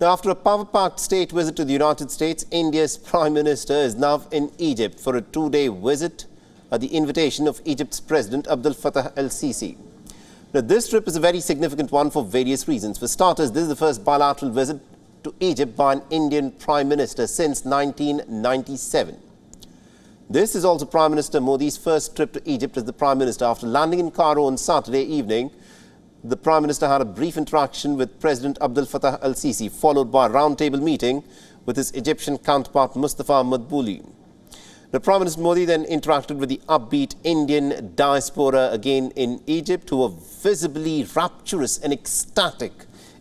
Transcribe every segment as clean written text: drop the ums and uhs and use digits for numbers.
Now, after a power-packed state visit to the United States, India's Prime Minister is now in Egypt for a two-day visit at the invitation of Egypt's President Abdul Fattah el-Sisi. Now, this trip is a very significant one for various reasons. For starters, this is the first bilateral visit to Egypt by an Indian Prime Minister since 1997. This is also Prime Minister Modi's first trip to Egypt as the Prime Minister. After landing in Cairo on Saturday evening, the Prime Minister had a brief interaction with President Abdul Fattah el-Sisi, followed by a roundtable meeting with his Egyptian counterpart Mustafa Madbouli. The Prime Minister Modi then interacted with the upbeat Indian diaspora again in Egypt, who were visibly rapturous and ecstatic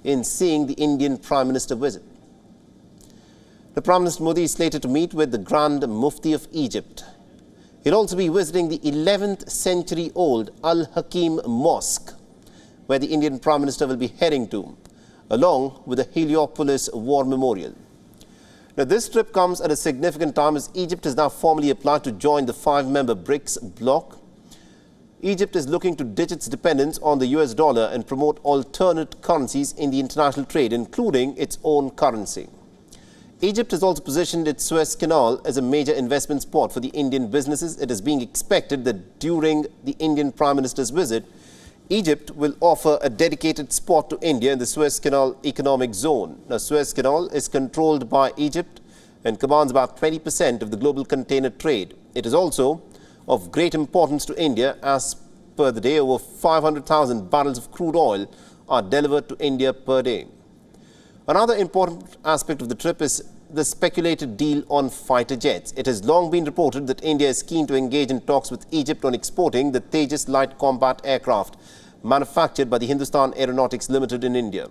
in seeing the Indian Prime Minister visit. The Prime Minister Modi is slated to meet with the Grand Mufti of Egypt. He'll also be visiting the 11th century-old Al-Hakim Mosque, where the Indian Prime Minister will be heading to, along with the Heliopolis War Memorial. Now, this trip comes at a significant time as Egypt has now formally applied to join the five-member BRICS bloc. Egypt is looking to ditch its dependence on the US dollar and promote alternate currencies in the international trade, including its own currency. Egypt has also positioned its Suez Canal as a major investment spot for the Indian businesses. It is being expected that during the Indian Prime Minister's visit, Egypt will offer a dedicated spot to India in the Suez Canal economic zone. Now, Suez Canal is controlled by Egypt and commands about 20% of the global container trade. It is also of great importance to India. As per the day, over 500,000 barrels of crude oil are delivered to India per day. Another important aspect of the trip is the speculated deal on fighter jets. It has long been reported that India is keen to engage in talks with Egypt on exporting the Tejas light combat aircraft manufactured by the Hindustan Aeronautics Limited in India.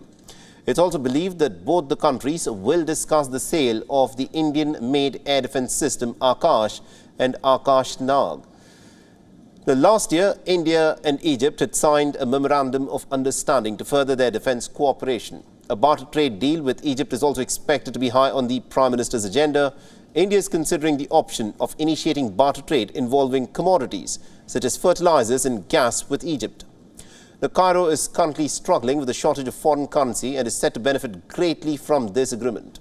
It's also believed that both the countries will discuss the sale of the Indian-made air defense system Akash and Akash Nag. Now, last year, India and Egypt had signed a memorandum of understanding to further their defense cooperation. A barter trade deal with Egypt is also expected to be high on the Prime Minister's agenda. India is considering the option of initiating barter trade involving commodities such as fertilizers and gas with Egypt. Now, Cairo is currently struggling with a shortage of foreign currency and is set to benefit greatly from this agreement.